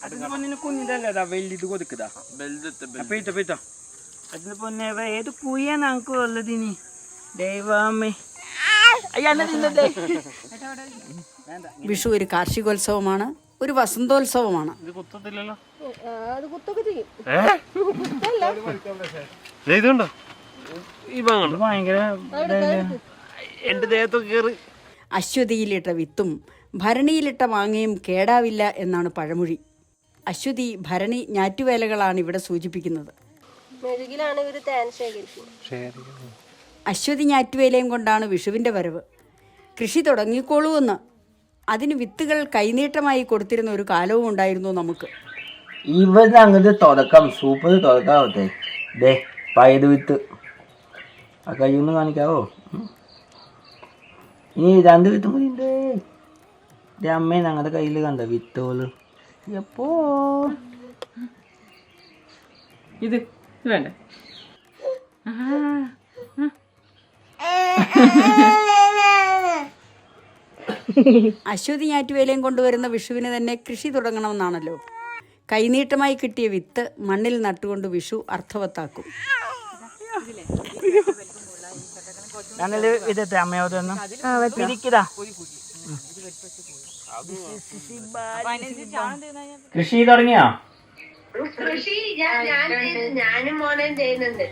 അതിന് പൊന്നിന് കുഞ്ഞിതല്ലേ വലുത് കൊടുക്കുതാ പെയ്ത്തോ അതിന് പൊന്നെ ഏത് കുയ്യാ നമുക്ക് ഉള്ളതിന് ദൈവമേ. വിഷു ഒരു കാർഷികോത്സവമാണ്, ഒരു വസന്തോത്സവമാണ്. അശ്വതിയിലിട്ട വിത്തും ഭരണിയിലിട്ട മാങ്ങയും കേടാവില്ല എന്നാണ് പഴമൊഴി. അശ്വതി, ഭരണി, ഞാറ്റുവേലകളാണ് ഇവിടെ സൂചിപ്പിക്കുന്നത്. അശ്വതി ഞാറ്റുവേലയും കൊണ്ടാണ് വിഷുവിൻ്റെ വരവ്. കൃഷി തുടങ്ങിക്കോളൂവെന്ന് അതിന് വിത്തുകൾ കൈനീട്ടമായി കൊടുത്തിരുന്ന ഒരു കാലവും ഉണ്ടായിരുന്നു നമുക്ക്. ഇവിടെ അങ്ങോട്ട് തുടക്കം സൂപ്പർ തുടക്കാവട്ടെ. ദേ പയറ് വിത്ത് ആ കയ്യൊന്ന് കാണിക്കാവോ? ഇനി 2 വിത്തും കൂടി ഉണ്ട്. അമ്മേ ഞങ്ങളുടെ കയ്യിൽ കണ്ട വിത്തോള് എപ്പോ ഇത് വേണ്ട. അശ്വതി ഞാറ്റുവേലയും കൊണ്ടുവരുന്ന വിഷുവിന് തന്നെ കൃഷി തുടങ്ങണമെന്നാണല്ലോ. കൈനീട്ടമായി കിട്ടിയ വിത്ത് മണ്ണിൽ നട്ടുകൊണ്ട് വിഷു അർത്ഥവത്താക്കും. കൃഷി തുടങ്ങിയോ? കൃഷി ഞാനും മോനും ചെയ്യുന്നുണ്ട്.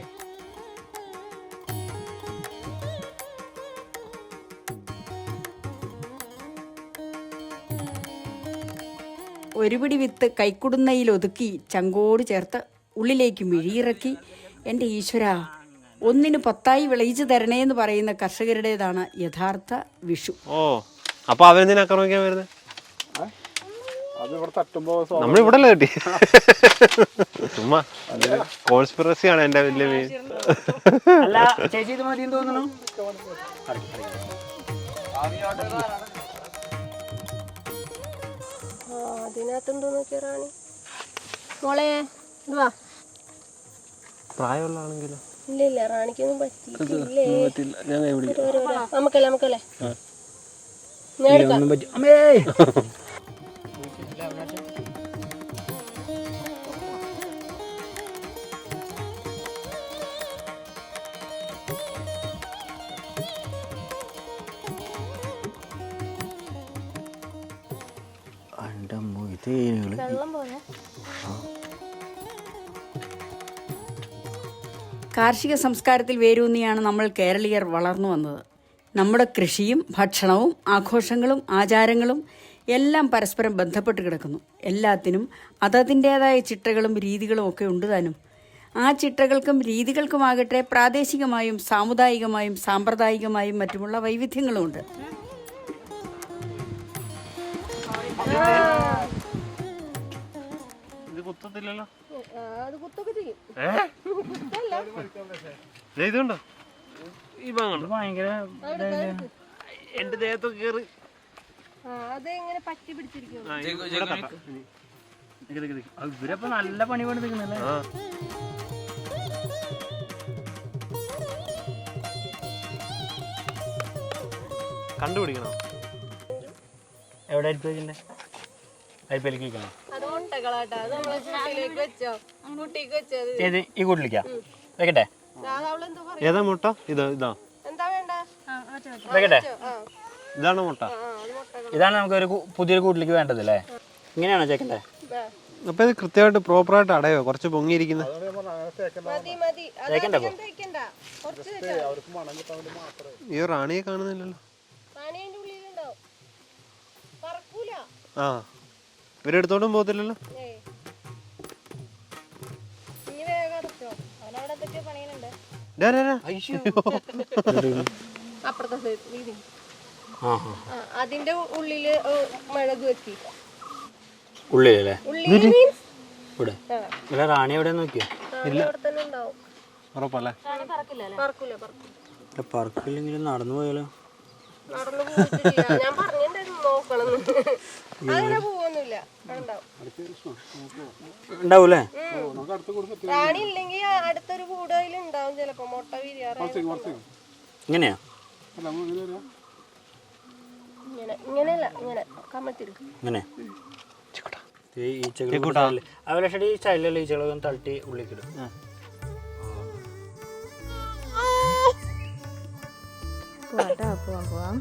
ഒരു പിടി വിത്ത് കൈക്കുടുന്നയിൽ ഒതുക്കി ചങ്കോട് ചേർത്ത് ഉള്ളിലേക്ക് മിഴിയിറക്കി എൻ്റെ ഈശ്വര ഒന്നിന് 10 വിളയിച്ചു തരണേന്ന് പറയുന്ന കർഷകരുടേതാണ് യഥാർത്ഥ വിഷു. അപ്പൊ അവരെന്തിനാ ആക്രമിക്കാൻ വരുന്നത്? നമ്മളിവിടെ കിട്ടി ചുമ്മാ കോൺസ്പിറസിയാണ് എന്റെ വലിയ മെയിൻ. ചേച്ചി ഇത് മതി തോന്നുന്നു. അതിനകത്തുണ്ടോ നോക്കിയ റാണി മോളെ വാ. പ്രായമുള്ള ആണെങ്കിലോ? ഇല്ല റാണിക്കൊന്നും പറ്റിയില്ലേ. നമുക്കല്ലേ വെള്ളം പോലെ. കാർഷിക സംസ്കാരത്തിൽ വേരൂന്നിയാണ് നമ്മൾ കേരളീയർ വളർന്നു വന്നത്. നമ്മുടെ കൃഷിയും ഭക്ഷണവും ആഘോഷങ്ങളും ആചാരങ്ങളും എല്ലാം പരസ്പരം ബന്ധപ്പെട്ട് കിടക്കുന്നു. എല്ലാത്തിനും അതതിൻ്റേതായ ചിട്ടകളും രീതികളും ഒക്കെ ഉണ്ട് താനും. ആ ചിട്ടകൾക്കും രീതികൾക്കുമാകട്ടെ പ്രാദേശികമായും സാമുദായികമായും സാമ്പ്രദായികമായും മറ്റുമുള്ള വൈവിധ്യങ്ങളുമുണ്ട്. ഇതുണ്ടോ ഈ ഭയങ്കര എന്റെ ദേഹത്തൊക്കെ കേറി ഇവരപ്പോ നല്ല പണി പണിതിരിക്കുന്നല്ലേ. കണ്ടുപിടിക്കണോ എവിടെ അരിപ്പ അരിപ്പയിലേക്ക് വെക്കണം. ഈ കൂട്ടിലേക്കാ വെക്കട്ടെ? ഏതാ മുട്ട? ഇതാ വെക്കട്ടെ? ഇതാണ് മുട്ട. ഇതാണ് നമുക്ക് ഒരു പുതിയൊരു കൂട്ടിലേക്ക് വേണ്ടതല്ലേ? ഇങ്ങനെയാണോ ചേക്കണ്ടേ? അപ്പൊ ഇത് കൃത്യമായിട്ട് പ്രോപ്പറായിട്ട് അടയോ? കുറച്ച് പൊങ്ങിയിരിക്കുന്നത് ഈ റാണിയെ കാണുന്നില്ലല്ലോ. ആ ഇവരെടുത്തോണ്ടും പോകത്തില്ലല്ലോ. അതിന്റെ ഉള്ളില് മുളക് വെക്കി. ഉള്ളിലല്ലേ? ഇവിടെ റാണി എവിടെ നോക്കിയോ? ഉറപ്പല്ലേ? പറക്കില്ലെങ്കിലും നടന്നു പോയാലോ? ഞാൻ പറഞ്ഞിട്ടുണ്ടായിരുന്നു നോക്കണം. അങ്ങനെ പോവൊന്നുമില്ല. ഉണ്ടാവൂലേ? റാണി ഇല്ലെങ്കിൽ അടുത്തൊരു കൂടയിൽ ഉണ്ടാവും ചിലപ്പോ മുട്ട വിരിയാറ്. ഇങ്ങനെയാ? ഇങ്ങനെയല്ല, ഇങ്ങനെ കമ്മത്തിരിക്കും. ഇങ്ങനെ ഈച്ചകൾ അവരെ ഈ ചൈലുള്ള ഈച്ചകളൊക്കെ തട്ടി ഉള്ളിക്കിടും. പോവാം.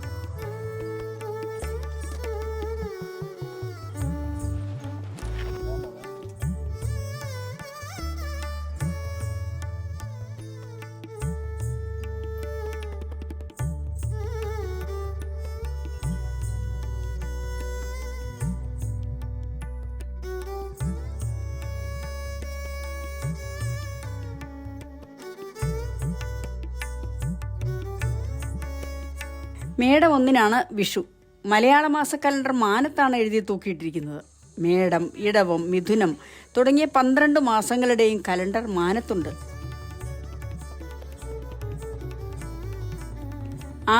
മേടം 1 വിഷു. മലയാള മാസ കലണ്ടർ മാനത്താണ് എഴുതി തൂക്കിയിട്ടിരിക്കുന്നത്. മേടം, ഇടവം, മിഥുനം തുടങ്ങിയ 12 മാസങ്ങളുടെയും കലണ്ടർ മാനത്തുണ്ട്.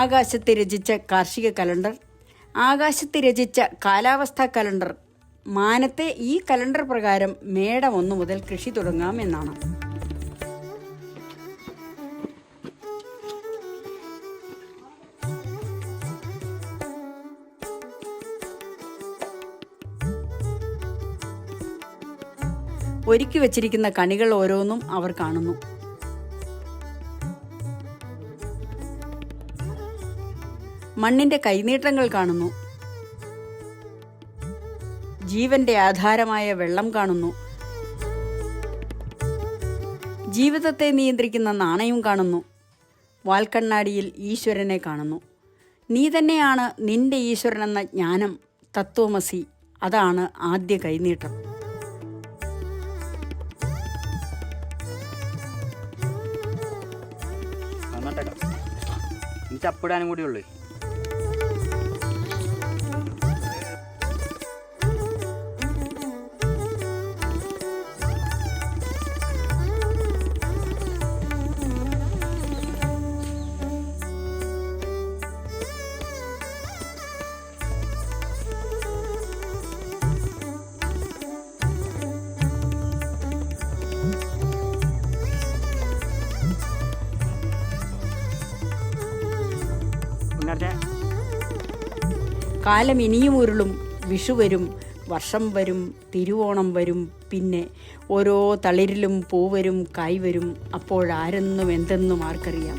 ആകാശത്ത് രചിച്ച കാർഷിക കലണ്ടർ, ആകാശത്ത് രചിച്ച കാലാവസ്ഥാ കലണ്ടർ. മാനത്തെ ഈ കലണ്ടർ പ്രകാരം മേടം 1 മുതൽ കൃഷി തുടങ്ങാം എന്നാണ്. ഒരുക്കി വച്ചിരിക്കുന്ന കണികൾ ഓരോന്നും അവർ കാണുന്നു. മണ്ണിന്റെ കൈനീട്ടങ്ങൾ കാണുന്നു. ജീവന്റെ ആധാരമായ വെള്ളം കാണുന്നു. ജീവിതത്തെ നിയന്ത്രിക്കുന്ന നാണയം കാണുന്നു. വാൽക്കണ്ണാടിയിൽ ഈശ്വരനെ കാണുന്നു. നീ തന്നെയാണ് നിന്റെ ഈശ്വരനെന്ന ജ്ഞാനം, തത്വമസി. അതാണ് ആദ്യ കൈനീട്ടം. ചപ്പിടാനും കൂടി ഉള്ളു. കാലം ഇനിയും ഉരുളും. വിഷു വരും, വർഷം വരും, തിരുവോണം വരും. പിന്നെ ഓരോ തളിരിലും പൂവരും, കായ് വരും. അപ്പോഴാരെന്നും എന്തെന്നും ആർക്കറിയാം.